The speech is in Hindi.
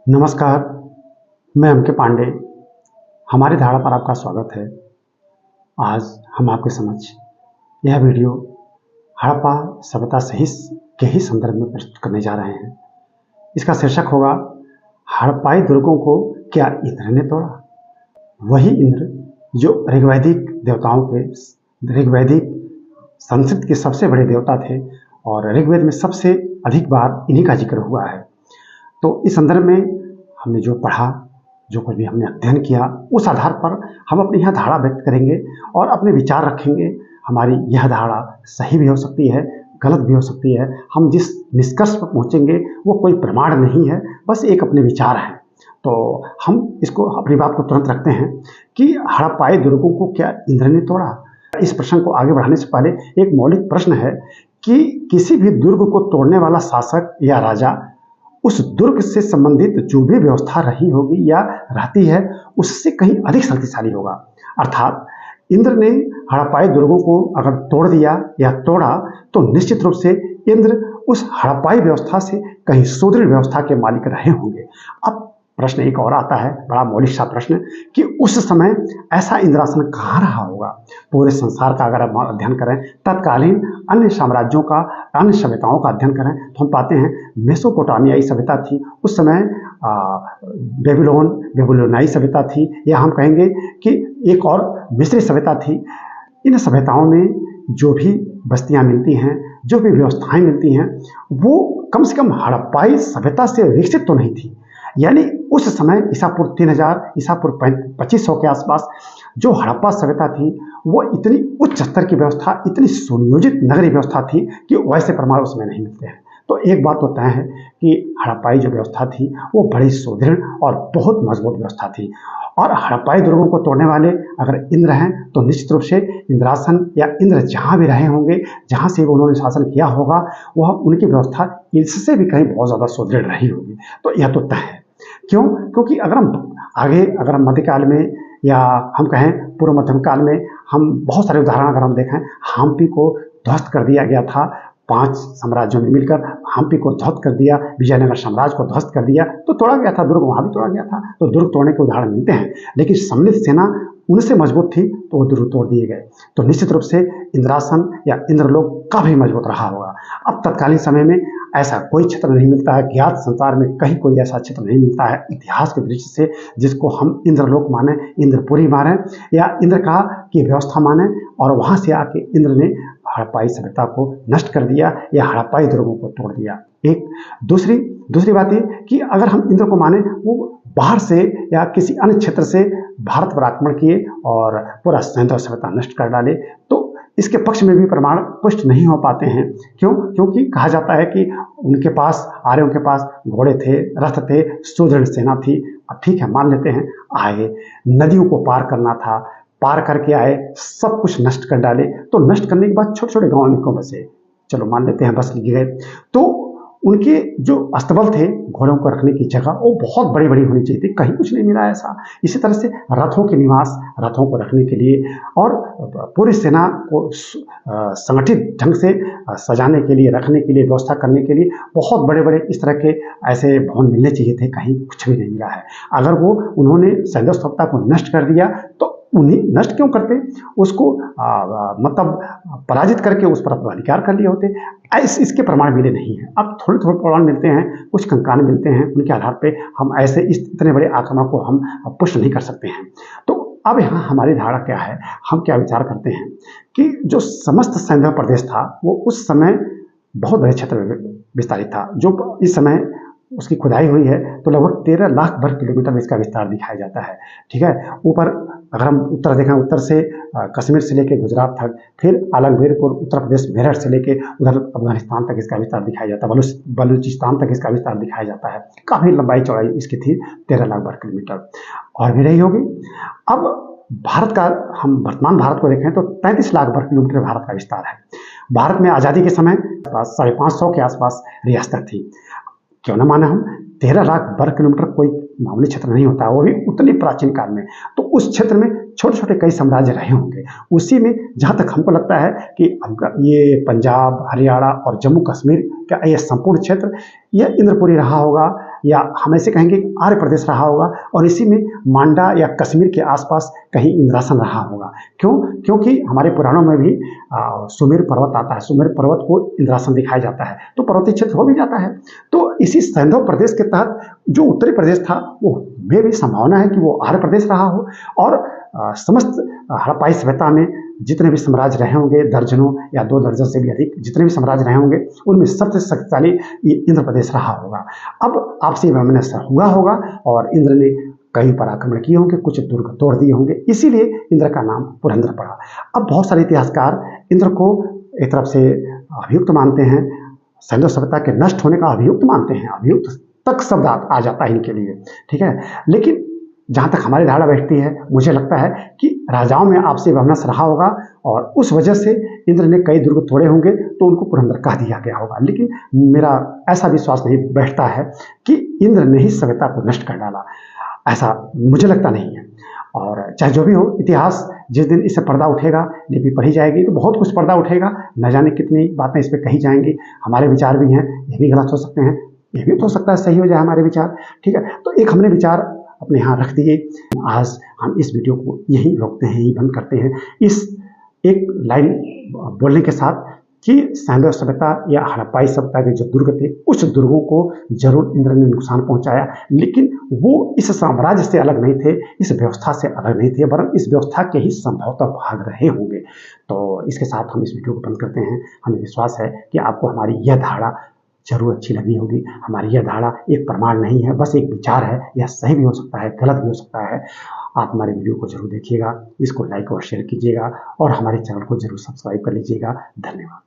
नमस्कार, मैं एम के पांडे। हमारी धारा पर आपका स्वागत है। आज हम आपके समक्ष यह वीडियो हड़प्पा सभ्यता सही के ही संदर्भ में प्रस्तुत करने जा रहे हैं। इसका शीर्षक होगा, हड़प्पाई दुर्गों को क्या इंद्र ने तोड़ा। वही इंद्र जो ऋग्वैदिक संस्कृत के सबसे बड़े देवता थे और ऋग्वेद में सबसे अधिक बार इन्हीं का जिक्र हुआ है। तो इस संदर्भ में हमने जो पढ़ा, जो कुछ भी हमने अध्ययन किया, उस आधार पर हम अपनी यह धारणा व्यक्त करेंगे और अपने विचार रखेंगे। हमारी यह धारणा सही भी हो सकती है, गलत भी हो सकती है। हम जिस निष्कर्ष पर पहुंचेंगे वो कोई प्रमाण नहीं है, बस एक अपने विचार हैं। तो हम इसको अपनी बात को तुरंत रखते हैं कि हड़प्पाई दुर्गों को क्या इंद्र ने तोड़ा। इस प्रश्न को आगे बढ़ाने से पहले एक मौलिक प्रश्न है कि किसी भी दुर्ग को तोड़ने वाला शासक या राजा उस दुर्ग से संबंधित जो भी व्यवस्था रही होगी या रहती है उससे कहीं अधिक शक्तिशाली होगा। अर्थात इंद्र ने हड़प्पाई दुर्गों को अगर तोड़ दिया या तोड़ा तो निश्चित रूप से इंद्र उस हड़प्पाई व्यवस्था से कहीं सुदृढ़ व्यवस्था के मालिक रहे होंगे। अब प्रश्न एक और आता है, बड़ा मौलिक सा प्रश्न, कि उस समय ऐसा इंद्रासन कहाँ रहा होगा। पूरे संसार का अगर हम अध्ययन करें, तत्कालीन अन्य साम्राज्यों का, अन्य सभ्यताओं का अध्ययन करें तो हम पाते हैं मेसोपोटामियाई सभ्यता थी उस समय, बेबीलोनाई सभ्यता थी, या हम कहेंगे कि एक और मिस्री सभ्यता थी। इन सभ्यताओं में जो भी बस्तियां मिलती हैं, जो भी व्यवस्थाएं मिलती हैं, वो कम से कम हड़प्पाई सभ्यता से विकसित तो नहीं थी। यानी उस समय ईसापूर्व 3000 ईसापूर्व 2500 के आसपास जो हड़प्पा सभ्यता थी वो इतनी उच्च स्तर की व्यवस्था, इतनी सुनियोजित नगरीय व्यवस्था थी कि वैसे प्रमाण उसमें नहीं मिलते हैं। तो एक बात तो तय है कि हड़प्पाई जो व्यवस्था थी वो बड़ी सुदृढ़ और बहुत मजबूत व्यवस्था थी। और हड़प्पाई दुर्गों को तोड़ने वाले अगर इंद्र हैं तो निश्चित रूप से इंद्रासन या इंद्र जहाँ भी रहे होंगे, जहाँ से उन्होंने शासन किया होगा, वह उनकी व्यवस्था इससे भी कहीं बहुत ज़्यादा सुदृढ़ रही होगी। तो यह तो तय है। क्यों? क्योंकि अगर हम मध्यकाल में या हम कहें पूर्व मध्यम काल में, हम बहुत सारे उदाहरण अगर हम देखें, हम्पी को ध्वस्त कर दिया गया था। 5 साम्राज्यों ने मिलकर हम्पी को ध्वस्त कर दिया, विजयनगर साम्राज्य को ध्वस्त कर दिया, तो तोड़ा गया था दुर्ग, वहां भी तोड़ा गया था। तो दुर्ग तोड़ने के उदाहरण मिलते हैं, लेकिन सम्मिलित सेना उनसे मजबूत थी तो वो दुर्ग तोड़ दिए गए। तो निश्चित रूप से इंद्रासन या इंद्रलोक काफी मजबूत रहा होगा। अब तत्कालीन समय में ऐसा कोई क्षेत्र नहीं मिलता है, ज्ञात संसार में कहीं कोई ऐसा क्षेत्र नहीं मिलता है इतिहास के दृष्टि से जिसको हम इंद्रलोक माने, इंद्रपुरी माने या इंद्र का की व्यवस्था माने, और वहां से आके इंद्र ने हड़प्पाई सभ्यता को नष्ट कर दिया या हड़प्पाई दुर्गों को तोड़ दिया। एक दूसरी बात ये कि अगर हम इंद्र को माने, वो बाहर से या किसी अन्य क्षेत्र से भारत पर आक्रमण किए और पूरा सैंधव सभ्यता नष्ट कर डाले, तो इसके पक्ष में भी प्रमाण पुष्ट नहीं हो पाते हैं। क्यों? क्योंकि कहा जाता है कि उनके पास आर्यों के पास घोड़े थे, रथ थे, सुदृढ़ सेना थी। अब ठीक है, मान लेते हैं, आए, नदियों को पार करना था, पार करके आए, सब कुछ नष्ट कर डाले। तो नष्ट करने के बाद छोटे छोटे गांव में क्यों बसे? चलो मान लेते हैं बस गए। तो उनके जो अस्तबल थे, घोड़ों को रखने की जगह, वो बहुत बड़ी बड़ी होनी चाहिए थी, कहीं कुछ नहीं मिला ऐसा। इसी तरह से रथों के निवास, रथों को रखने के लिए और पूरी सेना को संगठित ढंग से सजाने के लिए, रखने के लिए, व्यवस्था करने के लिए बहुत बड़े बड़े इस तरह के ऐसे भवन मिलने चाहिए थे, कहीं कुछ भी नहीं मिला है। अगर वो उन्होंने सैंधव सभ्यता को नष्ट कर दिया तो उन्हीं नष्ट क्यों करते, उसको मतलब पराजित करके उस पर अपना अधिकार कर लिए होते। इसके प्रमाण मिले नहीं हैं। अब थोड़े थोड़े प्रमाण मिलते हैं, कुछ कंकाल मिलते हैं, उनके आधार पे हम ऐसे इतने बड़े आक्रमण को हम पुष्ट नहीं कर सकते हैं। तो अब यहाँ हमारी धारणा क्या है, हम क्या विचार करते हैं कि जो समस्त सैंधव प्रदेश था वो उस समय बहुत बड़े क्षेत्र में विस्तारित था। जो इस समय उसकी खुदाई हुई है तो लगभग 13 लाख वर्ग किलोमीटर में इसका विस्तार दिखाया जाता है। ठीक है, ऊपर अगर हम उत्तर देखें, उत्तर से कश्मीर से लेकर गुजरात तक, फिर आलमगीरपुर उत्तर प्रदेश मेरठ से लेकर उधर अफगानिस्तान तक इसका विस्तार दिखाया जाता है, बलूचिस्तान तक इसका विस्तार दिखाया जाता है। काफी लंबाई चौड़ाई इसकी थी, 13 लाख वर्ग किलोमीटर और भी रही होगी। अब भारत का, हम वर्तमान भारत को देखें तो 33 लाख वर्ग किलोमीटर भारत का विस्तार है। भारत में आजादी के समय 550 के आसपास रियासत थी। क्यों न माने हम, 13 लाख वर्ग किलोमीटर कोई मामूली क्षेत्र नहीं होता, वो भी उतने प्राचीन काल में। तो उस क्षेत्र में छोटे छोटे कई साम्राज्य रहे होंगे। उसी में जहाँ तक हमको लगता है कि ये पंजाब, हरियाणा और जम्मू कश्मीर का ये संपूर्ण क्षेत्र, यह इंद्रपुरी रहा होगा, या हम ऐसे कहेंगे आर्य प्रदेश रहा होगा, और इसी में मांडा या कश्मीर के आसपास कहीं इंद्रासन रहा होगा। क्यों? क्योंकि हमारे पुराणों में भी सुमेर पर्वत आता है, सुमेर पर्वत को इंद्रासन दिखाया जाता है, तो पर्वतीय क्षेत्र हो भी जाता है। तो इसी सैंधव प्रदेश के तहत जो उत्तरी प्रदेश था वो में भी संभावना है कि वो आर्य प्रदेश रहा हो, और समस्त हड़प्पाई सभ्यता में जितने भी साम्राज्य रहे होंगे, दर्जनों या 2 दर्जन से भी अधिक जितने भी साम्राज्य रहे होंगे, उनमें सबसे शक्तिशाली ये इंद्र प्रदेश रहा होगा। अब आपसी वैमनस्य हुआ होगा और इंद्र ने कहीं पर आक्रमण किए होंगे, कुछ दुर्ग तोड़ दिए होंगे, इसीलिए इंद्र का नाम पुरंदर पड़ा। अब बहुत सारे इतिहासकार इंद्र को एक तरफ से अभियुक्त मानते हैं, सैंधव सभ्यता के नष्ट होने का अभियुक्त मानते हैं, अभियुक्त तक शब्द आ जाता है इनके लिए, ठीक है। लेकिन जहाँ तक हमारी धारणा बैठती है, मुझे लगता है कि राजाओं में आपसी वैमनस्य रहा होगा और उस वजह से इंद्र ने कई दुर्ग तोड़े होंगे तो उनको पुरंदर कह दिया गया होगा। लेकिन मेरा ऐसा विश्वास नहीं बैठता है कि इंद्र ने ही सभ्यता को नष्ट कर डाला, ऐसा मुझे लगता नहीं है। और चाहे जो भी हो, इतिहास जिस दिन इससे पर्दा उठेगा, लिपि पढ़ी जाएगी तो बहुत कुछ पर्दा उठेगा, न जाने कितनी बातें इस पर कही जाएंगी। हमारे विचार भी हैं, ये भी गलत हो सकते हैं, ये भी हो सकता है सही हो जाए हमारे विचार, ठीक है। तो एक हमने विचार अपने यहाँ रख दिए। आज हम इस वीडियो को यहीं रोकते हैं, यहीं बंद करते हैं, इस एक लाइन बोलने के साथ कि सैंधव सभ्यता या हड़प्पाई सभ्यता के जो दुर्ग थे, उस दुर्गों को जरूर इंद्र ने नुकसान पहुंचाया, लेकिन वो इस साम्राज्य से अलग नहीं थे, इस व्यवस्था से अलग नहीं थे, वरन इस व्यवस्था के ही संभवतः भाग रहे होंगे। तो इसके साथ हम इस वीडियो को बंद करते हैं। हमें विश्वास है कि आपको हमारी यह धारणा जरूर अच्छी लगी होगी। हमारी यह धारणा एक प्रमाण नहीं है, बस एक विचार है। यह सही भी हो सकता है, गलत भी हो सकता है। आप हमारे वीडियो को जरूर देखिएगा, इसको लाइक और शेयर कीजिएगा और हमारे चैनल को जरूर सब्सक्राइब कर लीजिएगा। धन्यवाद।